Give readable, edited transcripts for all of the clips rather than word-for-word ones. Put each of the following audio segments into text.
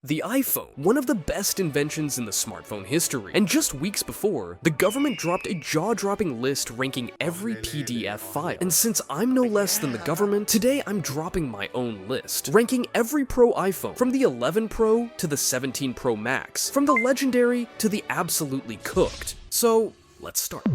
The iPhone, one of the best inventions in the smartphone history. And just weeks before, the government dropped a jaw-dropping list ranking every PDF file. And since I'm no less than the government, today I'm dropping my own list, ranking every Pro iPhone, from the 11 Pro to the 17 Pro Max, from the legendary to the absolutely cooked. So, let's start.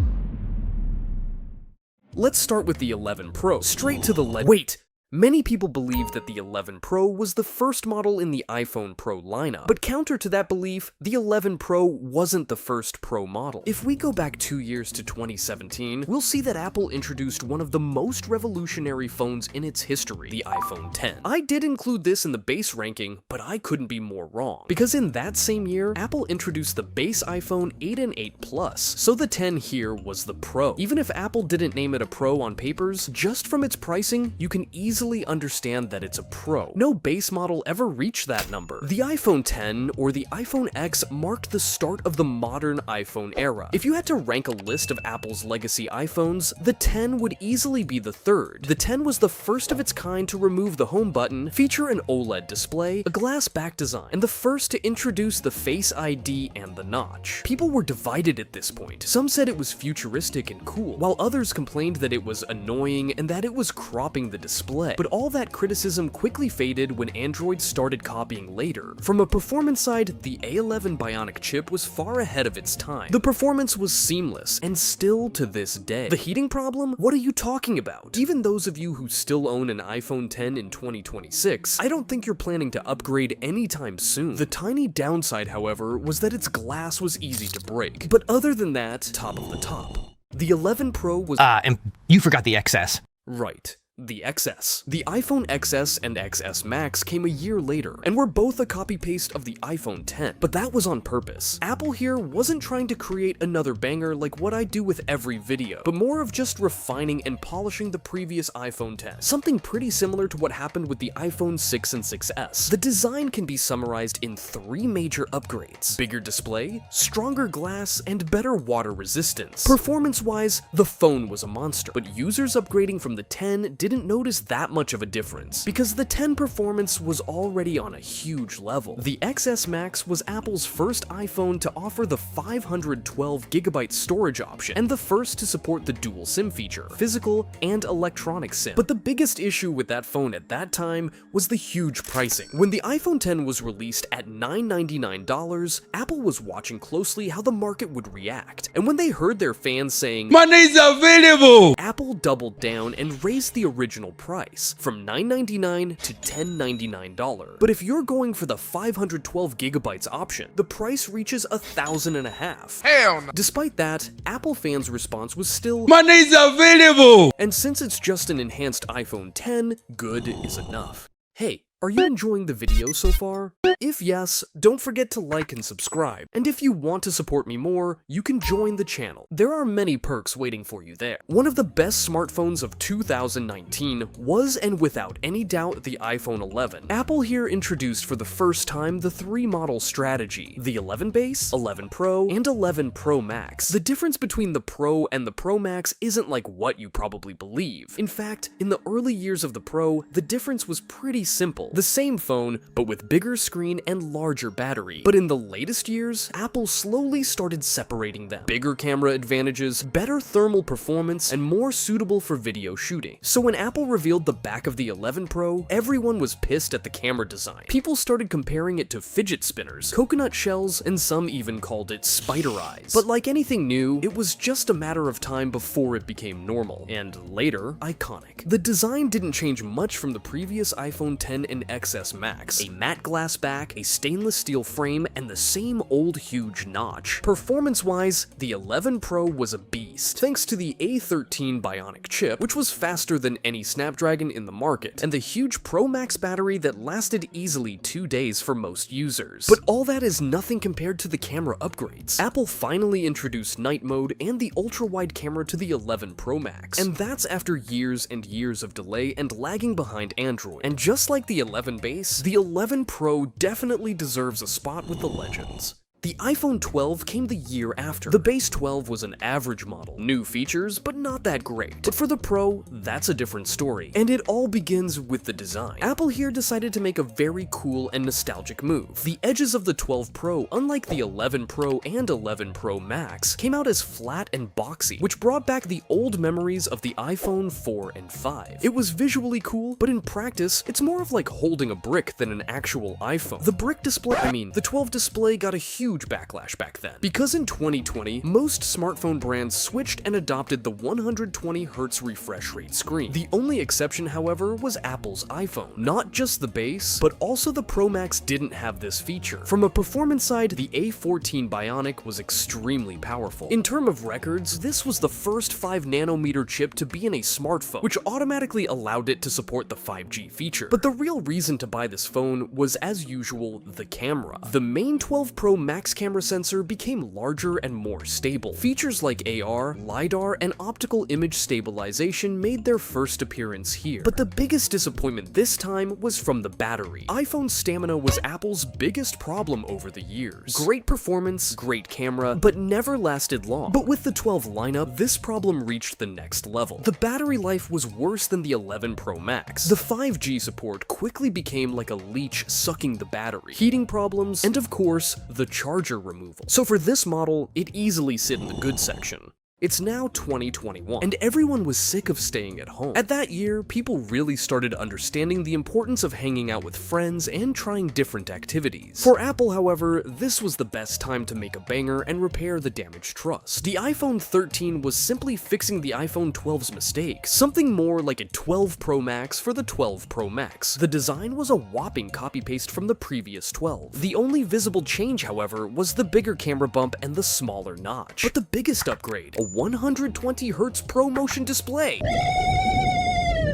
Let's start with the 11 Pro, straight to the Wait! Many people believe that the 11 Pro was the first model in the iPhone Pro lineup, but counter to that belief, the 11 Pro wasn't the first Pro model. If we go back 2 years to 2017, we'll see that Apple introduced one of the most revolutionary phones in its history, the iPhone X. I did include this in the base ranking, but I couldn't be more wrong, because in that same year, Apple introduced the base iPhone 8 and 8 Plus, so the X here was the Pro. Even if Apple didn't name it a Pro on papers, just from its pricing, you can easily understand that it's a Pro. No base model ever reached that number. The iPhone X or the iPhone X marked the start of the modern iPhone era. If you had to rank a list of Apple's legacy iPhones, the X would easily be the third. The X was the first of its kind to remove the home button, feature an OLED display, a glass back design, and the first to introduce the Face ID and the notch. People were divided at this point. Some said it was futuristic and cool, while others complained that it was annoying and that it was cropping the display. But all that criticism quickly faded when Android started copying later. From a performance side, the A11 Bionic chip was far ahead of its time. The performance was seamless, and still to this day. The heating problem? What are you talking about? Even those of you who still own an iPhone X in 2026, I don't think you're planning to upgrade anytime soon. The tiny downside, however, was that its glass was easy to break. But other than that, top of the top. The 11 Pro was— and you forgot the XS. Right. The XS. The iPhone XS and XS Max came a year later, and were both a copy-paste of the iPhone X, but that was on purpose. Apple here wasn't trying to create another banger like what I do with every video, but more of just refining and polishing the previous iPhone X, something pretty similar to what happened with the iPhone 6 and 6S. The design can be summarized in 3 major upgrades: bigger display, stronger glass, and better water resistance. Performance-wise, the phone was a monster, but users upgrading from the X didn't notice that much of a difference, because the X performance was already on a huge level. The XS Max was Apple's first iPhone to offer the 512GB storage option, and the first to support the dual SIM feature, physical and electronic SIM. But the biggest issue with that phone at that time was the huge pricing. When the iPhone X was released at $999, Apple was watching closely how the market would react, and when they heard their fans saying, "Money's available!" Apple doubled down and raised the original price from $999 to $1099. But if you're going for the 512GB option, the price reaches $1,500. Hell no. Despite that, Apple fans' response was still, "Money's available!" And since it's just an enhanced iPhone X, good is enough. Hey, are you enjoying the video so far? If yes, don't forget to like and subscribe. And if you want to support me more, you can join the channel. There are many perks waiting for you there. One of the best smartphones of 2019 was, and without any doubt, the iPhone 11. Apple here introduced for the first time the 3-model strategy: the 11 base, 11 Pro, and 11 Pro Max. The difference between the Pro and the Pro Max isn't like what you probably believe. In fact, in the early years of the Pro, the difference was pretty simple. The same phone, but with bigger screen and larger battery. But in the latest years, Apple slowly started separating them. Bigger camera advantages, better thermal performance, and more suitable for video shooting. So when Apple revealed the back of the 11 Pro, everyone was pissed at the camera design. People started comparing it to fidget spinners, coconut shells, and some even called it spider eyes. But like anything new, it was just a matter of time before it became normal, and later, iconic. The design didn't change much from the previous iPhone X and XS Max. A matte glass back, a stainless steel frame, and the same old huge notch. Performance-wise, the 11 Pro was a beast, thanks to the A13 Bionic chip, which was faster than any Snapdragon in the market, and the huge Pro Max battery that lasted easily 2 days for most users. But all that is nothing compared to the camera upgrades. Apple finally introduced night mode and the ultra-wide camera to the 11 Pro Max, and that's after years and years of delay and lagging behind Android. And just like the 11 base, the 11 Pro definitely deserves a spot with the legends. The iPhone 12 came the year after. The base 12 was an average model, new features, but not that great. But for the Pro, that's a different story. And it all begins with the design. Apple here decided to make a very cool and nostalgic move. The edges of the 12 Pro, unlike the 11 Pro and 11 Pro Max, came out as flat and boxy, which brought back the old memories of the iPhone 4 and 5. It was visually cool, but in practice, it's more of like holding a brick than an actual iPhone. The 12 display got a huge backlash back then, because in 2020, most smartphone brands switched and adopted the 120Hz refresh rate screen. The only exception, however, was Apple's iPhone. Not just the base, but also the Pro Max didn't have this feature. From a performance side, the A14 Bionic was extremely powerful. In terms of records, this was the first 5nm chip to be in a smartphone, which automatically allowed it to support the 5G feature. But the real reason to buy this phone was, as usual, the camera. The main 12 Pro Max camera sensor became larger and more stable. Features like AR, LiDAR, and optical image stabilization made their first appearance here. But the biggest disappointment this time was from the battery. iPhone stamina was Apple's biggest problem over the years. Great performance, great camera, but never lasted long. But with the 12 lineup, this problem reached the next level. The battery life was worse than the 11 Pro Max. The 5G support quickly became like a leech sucking the battery, heating problems, and of course, the charger removal. So for this model, it easily sit in the good section. It's now 2021, and everyone was sick of staying at home. At that year, people really started understanding the importance of hanging out with friends and trying different activities. For Apple, however, this was the best time to make a banger and repair the damaged trust. The iPhone 13 was simply fixing the iPhone 12's mistakes, something more like a 12 Pro Max for the 12 Pro Max. The design was a whopping copy-paste from the previous 12. The only visible change, however, was the bigger camera bump and the smaller notch. But the biggest upgrade, a 120Hz ProMotion display.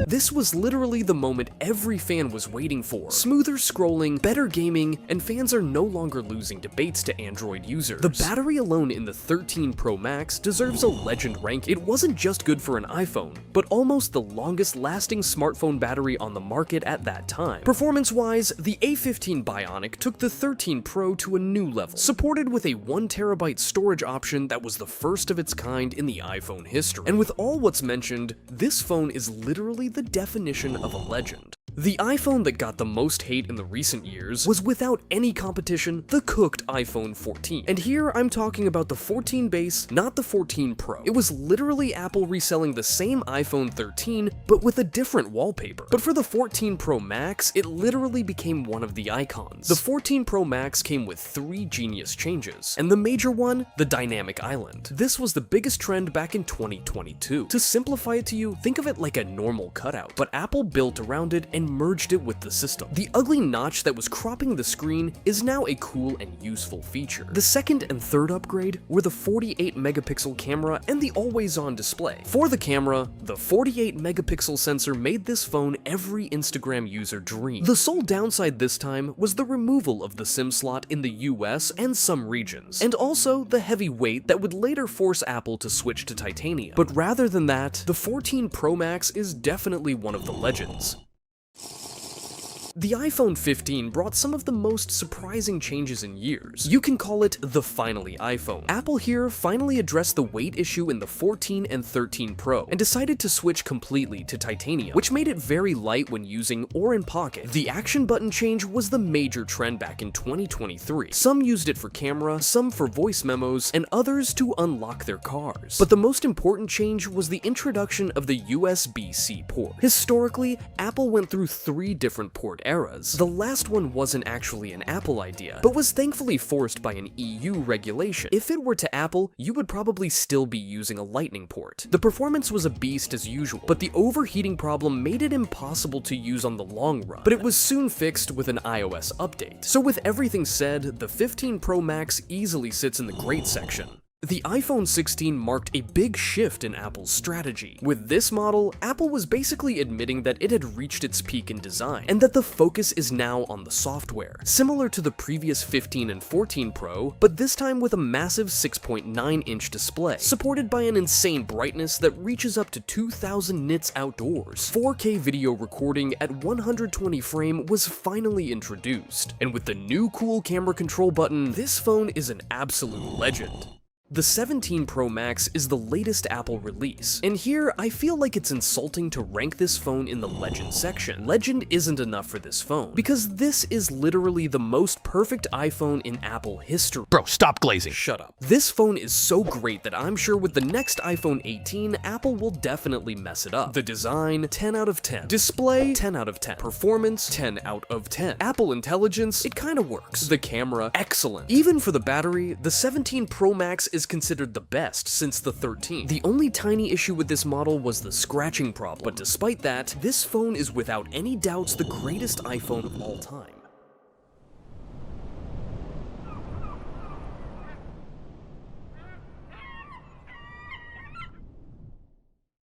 This was literally the moment every fan was waiting for. Smoother scrolling, better gaming, and fans are no longer losing debates to Android users. The battery alone in the 13 Pro Max deserves a legend rank. It wasn't just good for an iPhone, but almost the longest lasting smartphone battery on the market at that time. Performance-wise, the A15 Bionic took the 13 Pro to a new level, supported with a 1TB storage option that was the first of its kind in the iPhone history. And with all what's mentioned, this phone is literally the definition of a legend. The iPhone that got the most hate in the recent years was without any competition, the cooked iPhone 14. And here I'm talking about the 14 base, not the 14 Pro. It was literally Apple reselling the same iPhone 13, but with a different wallpaper. But for the 14 Pro Max, it literally became one of the icons. The 14 Pro Max came with 3 genius changes, and the major one, the dynamic island. This was the biggest trend back in 2022. To simplify it to you, think of it like a normal cutout, but Apple built around it and merged it with the system. The ugly notch that was cropping the screen is now a cool and useful feature. The second and third upgrade were the 48 megapixel camera and the always-on display. For the camera, the 48 megapixel sensor made this phone every Instagram user dream. The sole downside this time was the removal of the SIM slot in the US and some regions, and also the heavy weight that would later force Apple to switch to titanium. But rather than that, the 14 Pro Max is definitely one of the legends. The iPhone 15 brought some of the most surprising changes in years. You can call it the finally iPhone. Apple here finally addressed the weight issue in the 14 and 13 Pro and decided to switch completely to titanium, which made it very light when using or in pocket. The action button change was the major trend back in 2023. Some used it for camera, some for voice memos, and others to unlock their cars. But the most important change was the introduction of the USB-C port. Historically, Apple went through 3 different port eras. The last one wasn't actually an Apple idea, but was thankfully forced by an EU regulation. If it were to Apple, you would probably still be using a Lightning port. The performance was a beast as usual, but the overheating problem made it impossible to use on the long run. But it was soon fixed with an iOS update. So with everything said, the 15 Pro Max easily sits in the great section. The iPhone 16 marked a big shift in Apple's strategy. With this model, Apple was basically admitting that it had reached its peak in design, and that the focus is now on the software, similar to the previous 15 and 14 Pro, but this time with a massive 6.9-inch display, supported by an insane brightness that reaches up to 2000 nits outdoors. 4K video recording at 120 frame was finally introduced, and with the new cool camera control button, this phone is an absolute legend. The 17 Pro Max is the latest Apple release, and here I feel like it's insulting to rank this phone in the Legend section. Legend isn't enough for this phone, because this is literally the most perfect iPhone in Apple history. Bro, stop glazing. Shut up. This phone is so great that I'm sure with the next iPhone 18, Apple will definitely mess it up. The design, 10 out of 10. Display, 10 out of 10. Performance, 10 out of 10. Apple Intelligence, it kinda works. The camera, excellent. Even for the battery, the 17 Pro Max is considered the best since the 13. The only tiny issue with this model was the scratching problem, but despite that, this phone is without any doubts the greatest iPhone of all time.